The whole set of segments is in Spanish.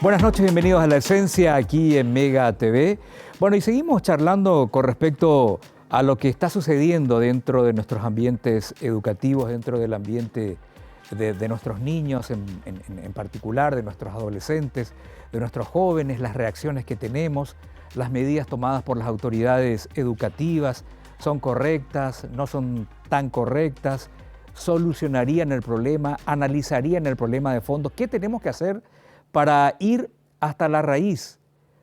Buenas noches, bienvenidos a La Esencia aquí en Mega TV. Bueno, y seguimos charlando con respecto a lo que está sucediendo dentro de nuestros ambientes educativos, dentro del ambiente de nuestros niños en particular, de nuestros adolescentes, de nuestros jóvenes, las reacciones que tenemos, las medidas tomadas por las autoridades educativas, ¿son correctas? ¿No son tan correctas? ¿Solucionarían el problema? ¿Analizarían el problema de fondo? ¿Qué tenemos que hacer para ir hasta la raíz,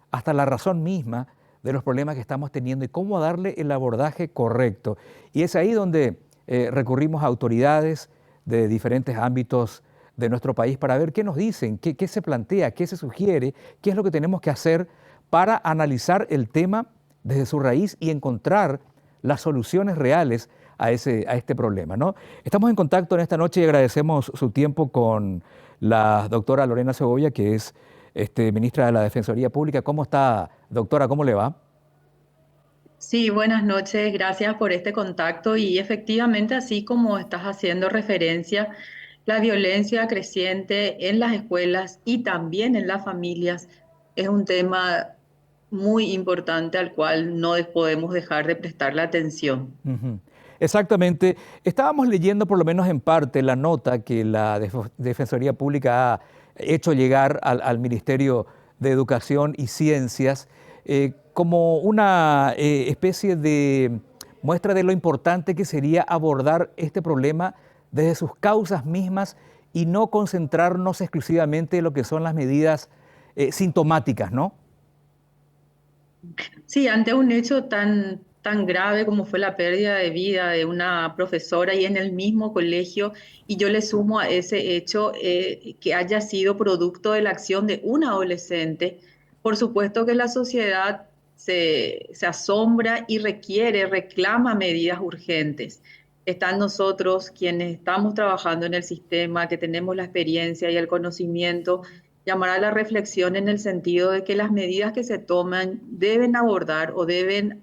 hasta la razón misma de los problemas que estamos teniendo y cómo darle el abordaje correcto? Y es ahí donde recurrimos a autoridades de diferentes ámbitos de nuestro país para ver qué nos dicen, qué se plantea, qué se sugiere, qué es lo que tenemos que hacer para analizar el tema desde su raíz y encontrar las soluciones reales a este problema, ¿no? Estamos en contacto en esta noche y agradecemos su tiempo con la doctora Lorena Segovia, que es ministra de la Defensoría Pública. ¿Cómo está, doctora? ¿Cómo le va? Sí, buenas noches, gracias por este contacto y efectivamente, así como estás haciendo referencia, la violencia creciente en las escuelas y también en las familias es un tema muy importante al cual no podemos dejar de prestarle atención. Ujú. Exactamente. Estábamos leyendo por lo menos en parte la nota que la Defensoría Pública ha hecho llegar al Ministerio de Educación y Ciencias como una especie de muestra de lo importante que sería abordar este problema desde sus causas mismas y no concentrarnos exclusivamente en lo que son las medidas sintomáticas, ¿no? Sí, ante un hecho tan grave como fue la pérdida de vida de una profesora y en el mismo colegio, y yo le sumo a ese hecho que haya sido producto de la acción de un adolescente, por supuesto que la sociedad se asombra y reclama medidas urgentes. Están nosotros, quienes estamos trabajando en el sistema, que tenemos la experiencia y el conocimiento, llamar a la reflexión en el sentido de que las medidas que se toman deben abordar o deben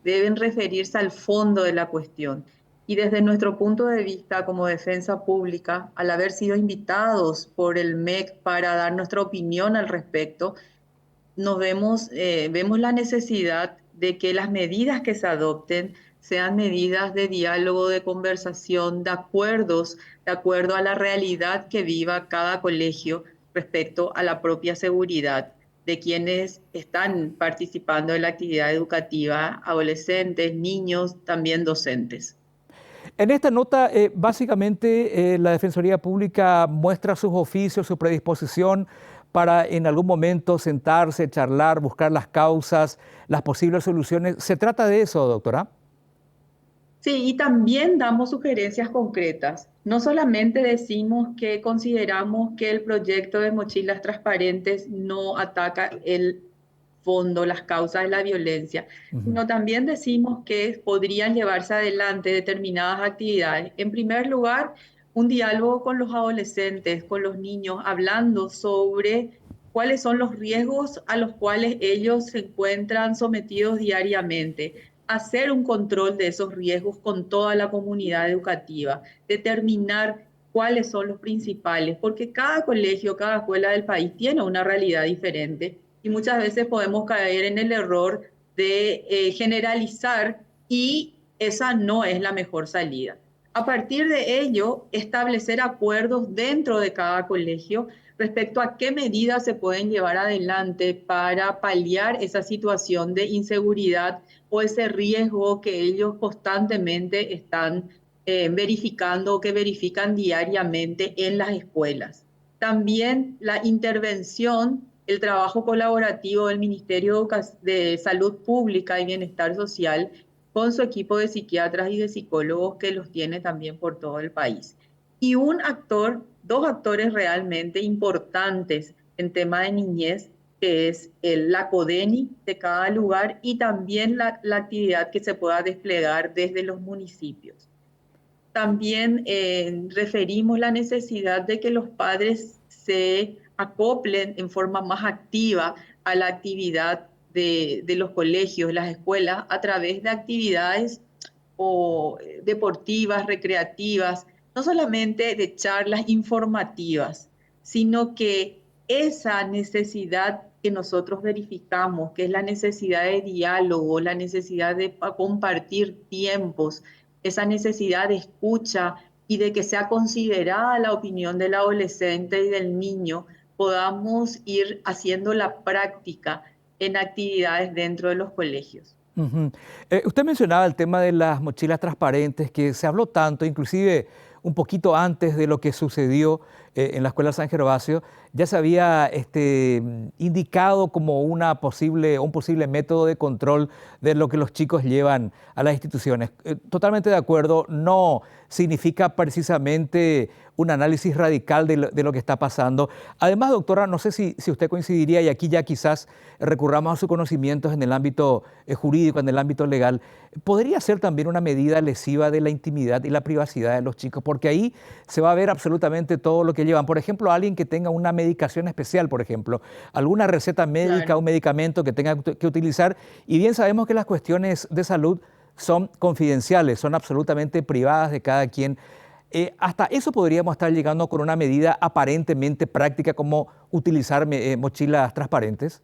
referirse al fondo de la cuestión. Y desde nuestro punto de vista como defensa pública, al haber sido invitados por el MEC para dar nuestra opinión al respecto, vemos la necesidad de que las medidas que se adopten sean medidas de diálogo, de conversación, de acuerdo a la realidad que viva cada colegio respecto a la propia seguridad de quienes están participando en la actividad educativa, adolescentes, niños, también docentes. En esta nota, básicamente, la Defensoría Pública muestra sus oficios, su predisposición para en algún momento sentarse, charlar, buscar las causas, las posibles soluciones. ¿Se trata de eso, doctora? Sí, y también damos sugerencias concretas. No solamente decimos que consideramos que el proyecto de mochilas transparentes no ataca el fondo, las causas de la violencia, Ujú. sino también decimos que podrían llevarse adelante determinadas actividades. En primer lugar, un diálogo con los adolescentes, con los niños, hablando sobre cuáles son los riesgos a los cuales ellos se encuentran sometidos diariamente, hacer un control de esos riesgos con toda la comunidad educativa, determinar cuáles son los principales, porque cada colegio, cada escuela del país tiene una realidad diferente y muchas veces podemos caer en el error de generalizar y esa no es la mejor salida. A partir de ello, establecer acuerdos dentro de cada colegio respecto a qué medidas se pueden llevar adelante para paliar esa situación de inseguridad o ese riesgo que ellos constantemente están verificando o que verifican diariamente en las escuelas. También la intervención, el trabajo colaborativo del Ministerio de Salud Pública y Bienestar Social con su equipo de psiquiatras y de psicólogos que los tiene también por todo el país. Y dos actores realmente importantes en tema de niñez, que es la CODENI de cada lugar y también la actividad que se pueda desplegar desde los municipios. También referimos la necesidad de que los padres se acoplen en forma más activa a la actividad de los colegios, las escuelas, a través de actividades o deportivas, recreativas, no solamente de charlas informativas, sino que esa necesidad que nosotros verificamos, que es la necesidad de diálogo, la necesidad de compartir tiempos, esa necesidad de escucha y de que sea considerada la opinión del adolescente y del niño, podamos ir haciendo la práctica en actividades dentro de los colegios. Ujú. Usted mencionaba el tema de las mochilas transparentes, que se habló tanto, inclusive un poquito antes de lo que sucedió en la Escuela San Gervasio, ya se había indicado como un posible método de control de lo que los chicos llevan a las instituciones. Totalmente de acuerdo, no significa precisamente un análisis radical de lo que está pasando. Además, doctora, no sé si usted coincidiría, y aquí ya quizás recurramos a sus conocimientos en el ámbito jurídico, en el ámbito legal, podría ser también una medida lesiva de la intimidad y la privacidad de los chicos, porque ahí se va a ver absolutamente todo lo que llevan. Por ejemplo, alguien que tenga una medicación especial, por ejemplo, alguna receta médica o Claro. medicamento que tenga que utilizar, y bien sabemos que las cuestiones de salud son confidenciales, son absolutamente privadas de cada quien. Hasta eso podríamos estar llegando con una medida aparentemente práctica como utilizar mochilas transparentes.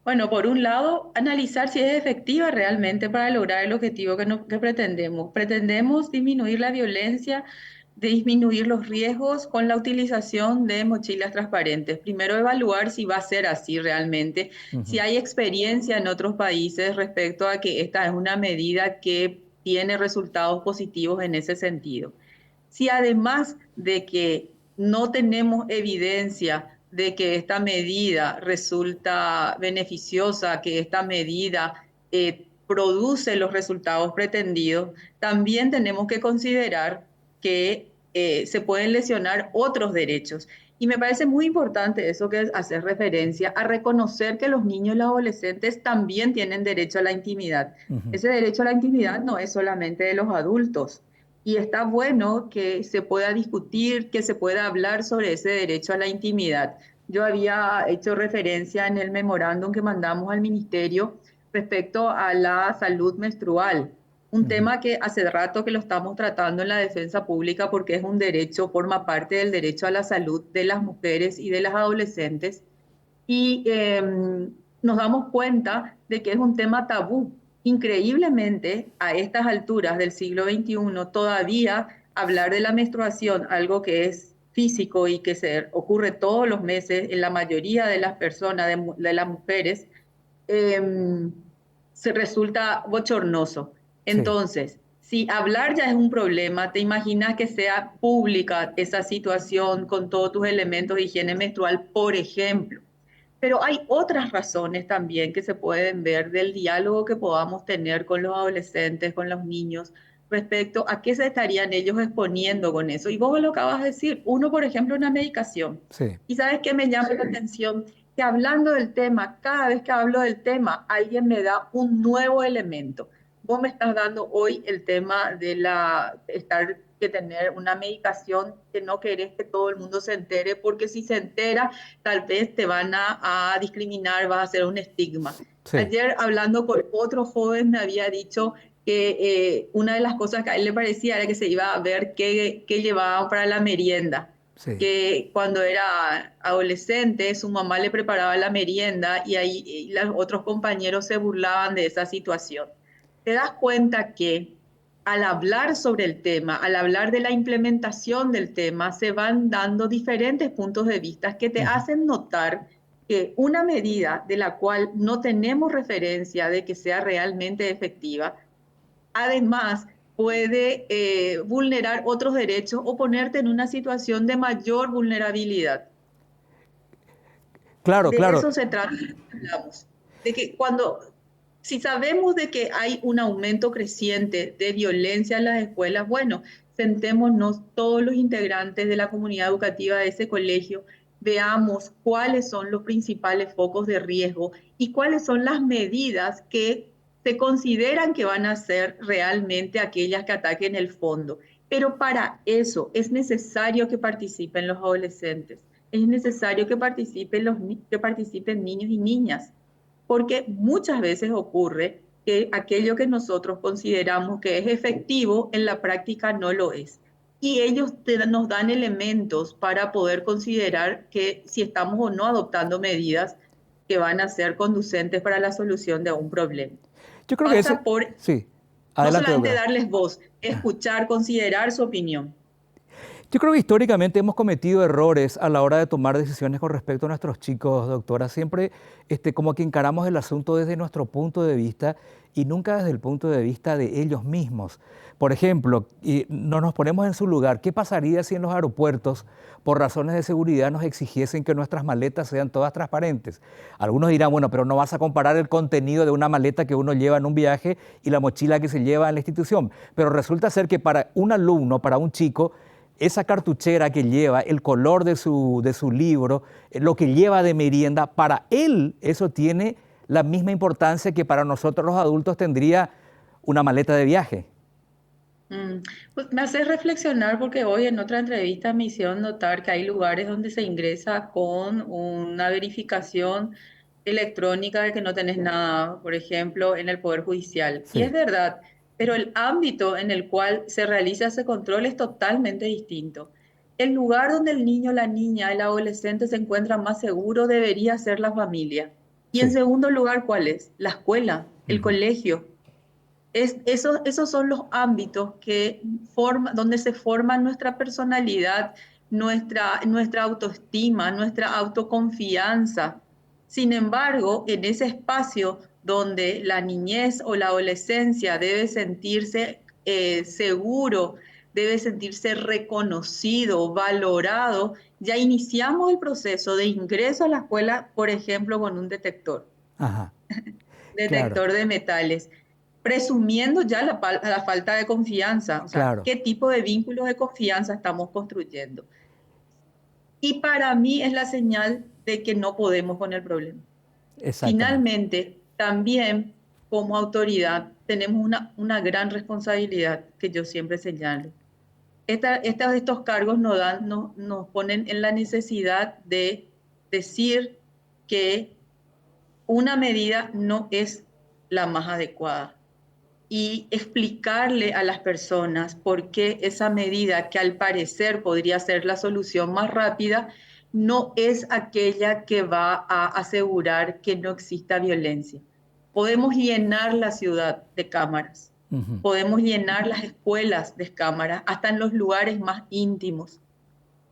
Bueno, por un lado, analizar si es efectiva realmente para lograr el objetivo que pretendemos. Pretendemos disminuir la violencia, disminuir los riesgos con la utilización de mochilas transparentes. Primero, evaluar si va a ser así realmente, si Ujú. hay experiencia en otros países respecto a que esta es una medida que tiene resultados positivos en ese sentido. Si además de que no tenemos evidencia de que esta medida resulta beneficiosa, que esta medida produce los resultados pretendidos, también tenemos que considerar que se pueden lesionar otros derechos. Y me parece muy importante eso que hacer referencia a reconocer que los niños y los adolescentes también tienen derecho a la intimidad. Ujú. Ese derecho a la intimidad no es solamente de los adultos, y está bueno que se pueda discutir, que se pueda hablar sobre ese derecho a la intimidad. Yo había hecho referencia en el memorándum que mandamos al ministerio respecto a la salud menstrual, un Ujú. tema que hace rato que lo estamos tratando en la defensa pública porque es un derecho, forma parte del derecho a la salud de las mujeres y de las adolescentes, y nos damos cuenta de que es un tema tabú. Increíblemente, a estas alturas del siglo XXI, todavía hablar de la menstruación, algo que es físico y que se ocurre todos los meses en la mayoría de las personas, de las mujeres, eh, se resulta bochornoso. Sí. Entonces, si hablar ya es un problema, te imaginas que sea pública esa situación con todos tus elementos de higiene menstrual, por ejemplo. Pero hay otras razones también que se pueden ver del diálogo que podamos tener con los adolescentes, con los niños, respecto a qué se estarían ellos exponiendo con eso. Y vos lo acabas de decir, uno, por ejemplo, una medicación. Sí. ¿Y sabes qué me llama la atención? Que hablando del tema, cada vez que hablo del tema, alguien me da un nuevo elemento. Vos me estás dando hoy el tema de que tener una medicación que no querés que todo el mundo se entere, porque si se entera, tal vez te van a discriminar, vas a hacer un estigma. Sí. Ayer hablando con otro joven me había dicho que una de las cosas que a él le parecía era que se iba a ver qué llevaban para la merienda, Sí. que cuando era adolescente su mamá le preparaba la merienda y ahí y los otros compañeros se burlaban de esa situación. Te das cuenta que al hablar sobre el tema, al hablar de la implementación del tema, se van dando diferentes puntos de vista que te Ujú. hacen notar que una medida de la cual no tenemos referencia de que sea realmente efectiva, además puede vulnerar otros derechos o ponerte en una situación de mayor vulnerabilidad. Claro, De claro. eso se trata, digamos, de que si sabemos de que hay un aumento creciente de violencia en las escuelas, bueno, sentémonos todos los integrantes de la comunidad educativa de ese colegio, veamos cuáles son los principales focos de riesgo y cuáles son las medidas que se consideran que van a ser realmente aquellas que ataquen el fondo. Pero para eso es necesario que participen los adolescentes, es necesario que participen niños y niñas, porque muchas veces ocurre que aquello que nosotros consideramos que es efectivo en la práctica no lo es. y ellos nos dan elementos para poder considerar que si estamos o no adoptando medidas que van a ser conducentes para la solución de un problema. Yo creo que ese, Pasa por sí, no adelante, solamente doctora. darles voz, escuchar, considerar su opinión. Yo creo que históricamente hemos cometido errores a la hora de tomar decisiones con respecto a nuestros chicos, doctora. Siempre como que encaramos el asunto desde nuestro punto de vista y nunca desde el punto de vista de ellos mismos. Por ejemplo, y no nos ponemos en su lugar, ¿qué pasaría si en los aeropuertos, por razones de seguridad, nos exigiesen que nuestras maletas sean todas transparentes? Algunos dirán, bueno, pero no vas a comparar el contenido de una maleta que uno lleva en un viaje y la mochila que se lleva en la institución. Pero resulta ser que para un alumno, para un chico, esa cartuchera que lleva, el color de su libro, lo que lleva de merienda, para él eso tiene la misma importancia que para nosotros los adultos tendría una maleta de viaje. Pues me hace reflexionar porque hoy en otra entrevista me hicieron notar que hay lugares donde se ingresa con una verificación electrónica de que no tenés nada, por ejemplo, en el Poder Judicial. Y es Sí. verdad, pero el ámbito en el cual se realiza ese control es totalmente distinto. El lugar donde el niño, la niña, el adolescente se encuentra más seguro debería ser la familia. Y en Sí. segundo lugar, ¿cuál es? La escuela, el Ujú. colegio. Esos son los ámbitos donde se forma nuestra personalidad, nuestra autoestima, nuestra autoconfianza. Sin embargo, en ese espacio donde la niñez o la adolescencia debe sentirse seguro, debe sentirse reconocido, valorado, ya iniciamos el proceso de ingreso a la escuela, por ejemplo, con un Ajá, claro, detector de metales, presumiendo ya la falta de confianza, o sea, claro, qué tipo de vínculos de confianza estamos construyendo. Y para mí es la señal de que no podemos con el problema. exactamente. Finalmente, también como autoridad tenemos una gran responsabilidad que yo siempre señalo. Estos cargos nos ponen en la necesidad de decir que una medida no es la más adecuada y explicarle a las personas por qué esa medida que al parecer podría ser la solución más rápida no es aquella que va a asegurar que no exista violencia. Podemos llenar la ciudad de cámaras, Ujú. podemos llenar las escuelas de cámaras, hasta en los lugares más íntimos.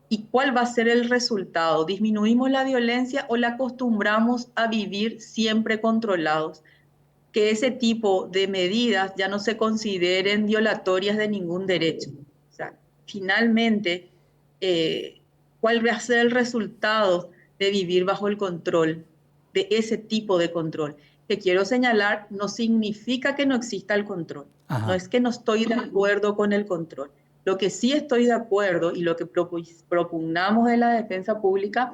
¿Y cuál va a ser el resultado? ¿Disminuimos la violencia o la acostumbramos a vivir siempre controlados? Que ese tipo de medidas ya no se consideren violatorias de ningún derecho. O sea, finalmente, ¿cuál va a ser el resultado de vivir bajo el control, de ese tipo de control? Que quiero señalar, no significa que no exista el control. No Ajá. es que no estoy de acuerdo con el control. Lo que sí estoy de acuerdo y lo que propugnamos de la defensa pública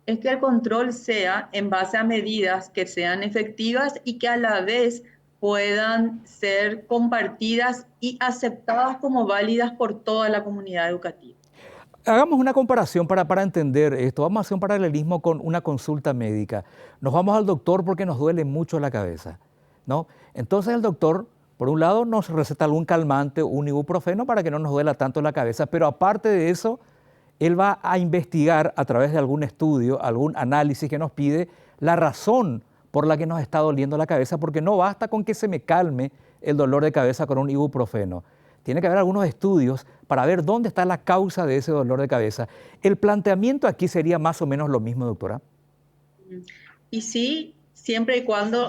es que el control sea en base a medidas que sean efectivas y que a la vez puedan ser compartidas y aceptadas como válidas por toda la comunidad educativa. Hagamos una comparación para entender esto. Vamos a hacer un paralelismo con una consulta médica. Nos vamos al doctor porque nos duele mucho la cabeza, ¿no? Entonces el doctor, por un lado, nos receta algún calmante, un ibuprofeno para que no nos duela tanto la cabeza, pero aparte de eso, él va a investigar a través de algún estudio, algún análisis que nos pide la razón por la que nos está doliendo la cabeza, porque no basta con que se me calme el dolor de cabeza con un ibuprofeno. Tiene que haber algunos estudios para ver dónde está la causa de ese dolor de cabeza. El planteamiento aquí sería más o menos lo mismo, doctora. Y sí, siempre y cuando,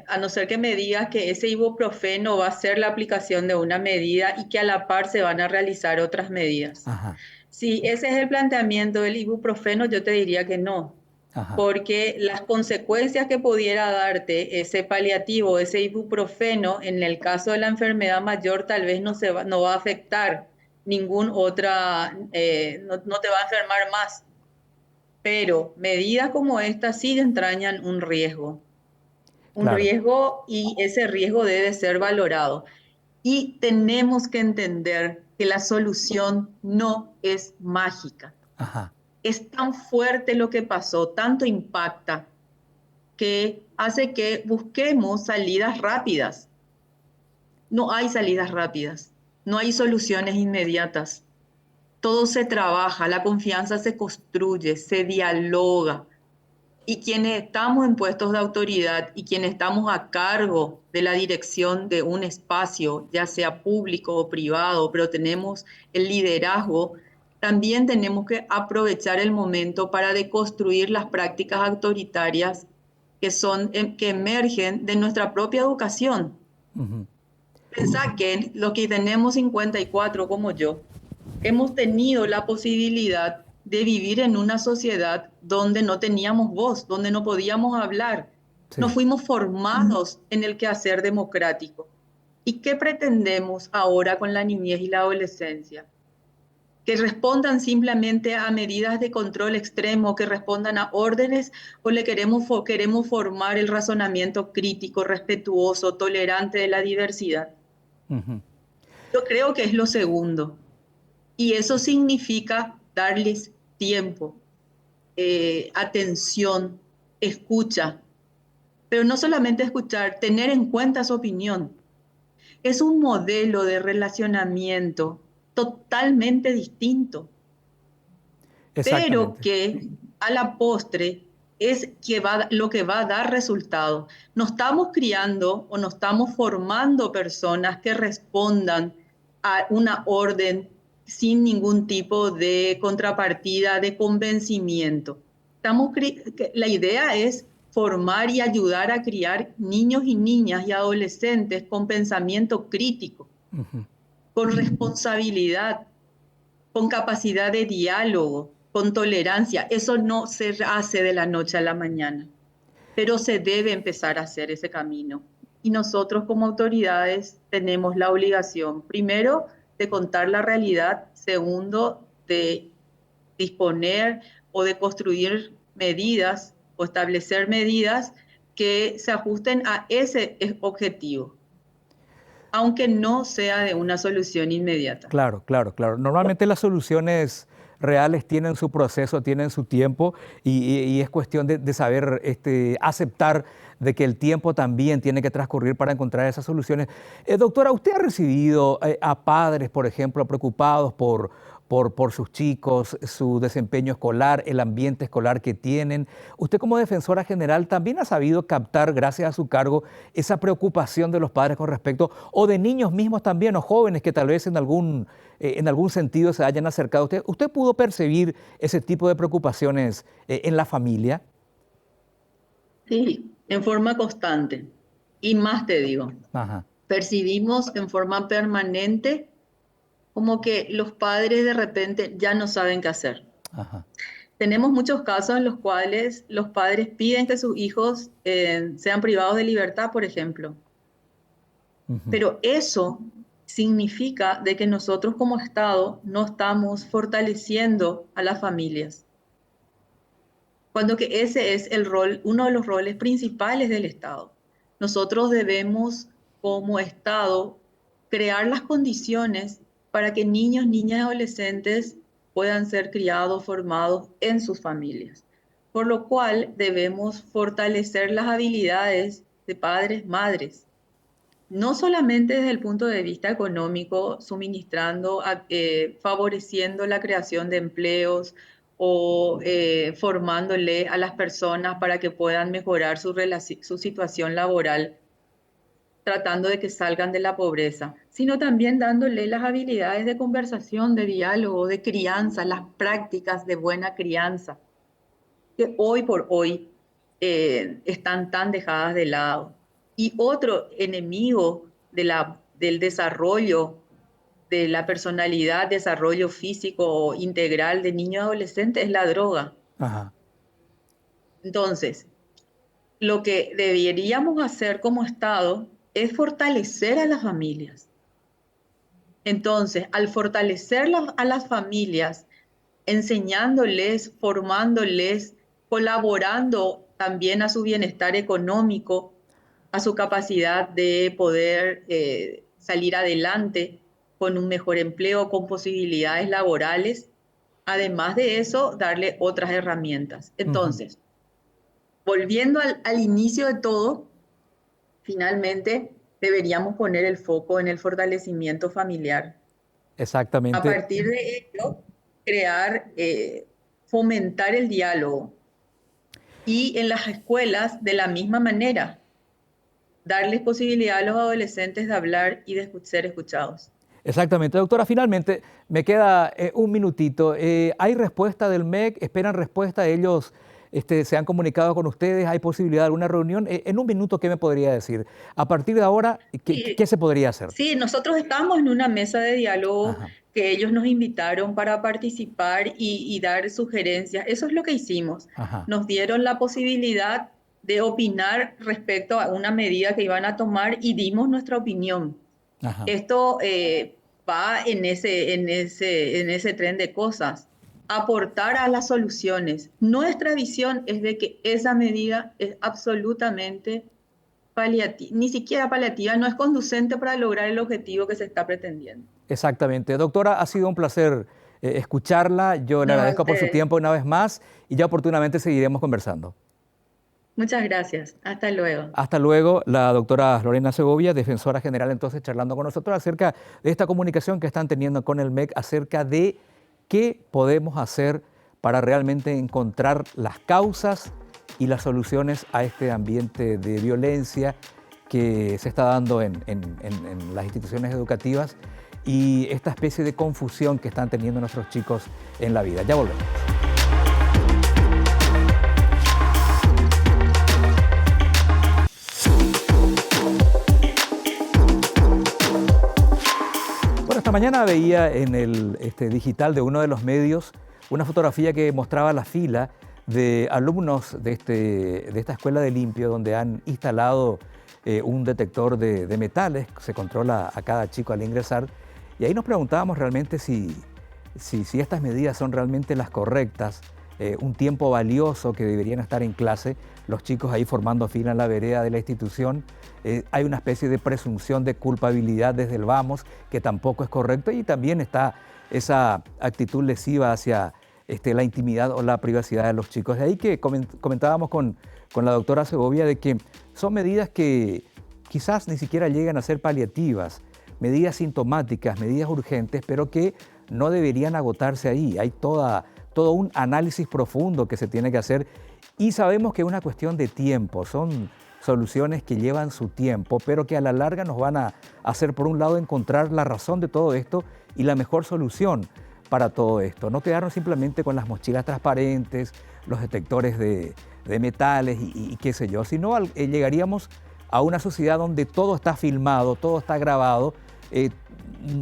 a no ser que me digas que ese ibuprofeno va a ser la aplicación de una medida y que a la par se van a realizar otras medidas. Ajá, Si ese es el planteamiento del ibuprofeno, yo te diría que no, ajá, porque las consecuencias que pudiera darte ese paliativo, ese ibuprofeno, en el caso de la enfermedad mayor, tal vez no va a afectar ningún otra, no te va a enfermar más, pero medidas como esta sí entrañan un claro. riesgo y ese riesgo debe ser valorado. Y tenemos que entender que la solución no es mágica. Ajá, Es tan fuerte lo que pasó, tanto impacta, que hace que busquemos salidas rápidas. No hay salidas rápidas, no hay soluciones inmediatas. todo se trabaja, la confianza se construye, se dialoga. Y quienes estamos en puestos de autoridad y quienes estamos a cargo de la dirección de un espacio, ya sea público o privado, pero tenemos el liderazgo, también tenemos que aprovechar el momento para deconstruir las prácticas autoritarias que emergen de nuestra propia educación. Ujú. Pensá que los que tenemos 54 como yo, hemos tenido la posibilidad de vivir en una sociedad donde no teníamos voz, donde no podíamos hablar. No Sí, fuimos formados en el quehacer democrático. ¿Y qué pretendemos ahora con la niñez y la adolescencia? Que respondan simplemente a medidas de control extremo, que respondan a órdenes, o queremos formar el razonamiento crítico, respetuoso, tolerante de la diversidad. ujú. Yo creo que es lo segundo. Y eso significa darles tiempo, atención, escucha, pero no solamente escuchar, tener en cuenta su opinión. Es un modelo de relacionamiento totalmente distinto, pero Exactamente. que a la postre es lo que va a dar resultado. No estamos criando o no estamos formando personas que respondan a una orden sin ningún tipo de contrapartida, de convencimiento. La idea es formar y ayudar a criar niños y niñas y adolescentes con pensamiento crítico, Ujú. con responsabilidad, con capacidad de diálogo, con tolerancia. Eso no se hace de la noche a la mañana, pero se debe empezar a hacer ese camino. Y nosotros como autoridades tenemos la obligación, primero, de contar la realidad, segundo, de disponer o de construir medidas o establecer medidas que se ajusten a ese objetivo, aunque no sea de una solución inmediata. Claro, claro, claro. Normalmente las soluciones reales tienen su proceso, tienen su tiempo y es cuestión de saber aceptar de que el tiempo también tiene que transcurrir para encontrar esas soluciones. Doctora, ¿usted ha recibido a padres, por ejemplo, preocupados por sus chicos, su desempeño escolar, el ambiente escolar que tienen? Usted como defensora general también ha sabido captar, gracias a su cargo, esa preocupación de los padres con respecto, o de niños mismos también, o jóvenes que tal vez en algún sentido se hayan acercado a usted. ¿Usted pudo percibir ese tipo de preocupaciones en la familia? Sí, en forma constante. Y más te digo, Ajá, percibimos en forma permanente como que los padres de repente ya no saben qué hacer. ajá. Tenemos muchos casos en los cuales los padres piden que sus hijos sean privados de libertad, por ejemplo. Ujú. Pero eso significa de que nosotros como Estado no estamos fortaleciendo a las familias, cuando que ese es el rol, uno de los roles principales del Estado. Nosotros debemos, como Estado, crear las condiciones para que niños, niñas y adolescentes puedan ser criados, formados en sus familias. Por lo cual debemos fortalecer las habilidades de padres, madres, no solamente desde el punto de vista económico, suministrando, favoreciendo la creación de empleos o formándole a las personas para que puedan mejorar su situación laboral, tratando de que salgan de la pobreza, sino también dándole las habilidades de conversación, de diálogo, de crianza, las prácticas de buena crianza, que hoy por hoy están tan dejadas de lado. Y otro enemigo del desarrollo, de la personalidad, desarrollo físico integral de niños y adolescentes es la droga. Ajá. Entonces, lo que deberíamos hacer como Estado es fortalecer a las familias. Entonces, al fortalecer a las familias, enseñándoles, formándoles, colaborando también a su bienestar económico, a su capacidad de poder salir adelante con un mejor empleo, con posibilidades laborales. Además de eso, darle otras herramientas. Ujú. Entonces, volviendo al inicio de todo, finalmente deberíamos poner el foco en el fortalecimiento familiar. A Exactamente. partir de ello, crear, fomentar el diálogo. Y en las escuelas, de la misma manera, darles posibilidad a los adolescentes de hablar y de ser escuchados. Exactamente. Doctora, finalmente me queda un minutito. ¿Hay respuesta del MEC? ¿Esperan respuesta? ¿Ellos se han comunicado con ustedes? ¿Hay posibilidad de alguna reunión? En un minuto, ¿qué me podría decir? A partir de ahora, ¿qué se podría hacer? Sí, nosotros estamos en una mesa de diálogo Ajá, que ellos nos invitaron para participar y dar sugerencias. Eso es lo que hicimos. ajá, Nos dieron la posibilidad de opinar respecto a una medida que iban a tomar y dimos nuestra opinión. ajá. Esto va en ese tren de cosas, aportar a las soluciones. Nuestra visión es de que esa medida es absolutamente paliativa, ni siquiera paliativa, no es conducente para lograr el objetivo que se está pretendiendo. Exactamente. Doctora, ha sido un placer escucharla. Yo le No, a agradezco por su ustedes. tiempo una vez más y ya oportunamente seguiremos conversando. Muchas gracias. Hasta luego. Hasta luego, la doctora Lorena Segovia, defensora general, entonces charlando con nosotros acerca de esta comunicación que están teniendo con el MEC, acerca de qué podemos hacer para realmente encontrar las causas y las soluciones a este ambiente de violencia que se está dando en las instituciones educativas y esta especie de confusión que están teniendo nuestros chicos en la vida. Ya volvemos. Bueno, esta mañana veía en el digital de uno de los medios una fotografía que mostraba la fila de alumnos de esta escuela de limpio donde han instalado un detector de metales, se controla a cada chico al ingresar, y ahí nos preguntábamos realmente si estas medidas son realmente las correctas, un tiempo valioso que deberían estar en clase, los chicos ahí formando fila en la vereda de la institución. Hay una especie de presunción de culpabilidad desde el vamos, que tampoco es correcto, y también está esa actitud lesiva hacia la intimidad o la privacidad de los chicos. De ahí que comentábamos con la doctora Segovia de que son medidas que quizás ni siquiera llegan a ser paliativas, medidas sintomáticas, medidas urgentes, pero que no deberían agotarse ahí. Hay todo un análisis profundo que se tiene que hacer y sabemos que es una cuestión de tiempo, son soluciones que llevan su tiempo, pero que a la larga nos van a hacer, por un lado, encontrar la razón de todo esto y la mejor solución para todo esto. No quedarnos simplemente con las mochilas transparentes, los detectores de metales y qué sé yo, sino llegaríamos a una sociedad donde todo está filmado, todo está grabado,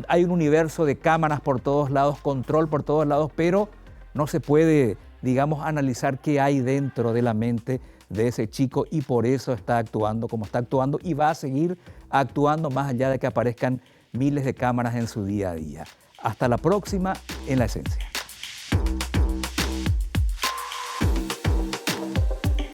hay un universo de cámaras por todos lados, control por todos lados, pero no se puede, digamos, analizar qué hay dentro de la mente de ese chico y por eso está actuando como está actuando y va a seguir actuando más allá de que aparezcan miles de cámaras en su día a día. Hasta la próxima en La Esencia.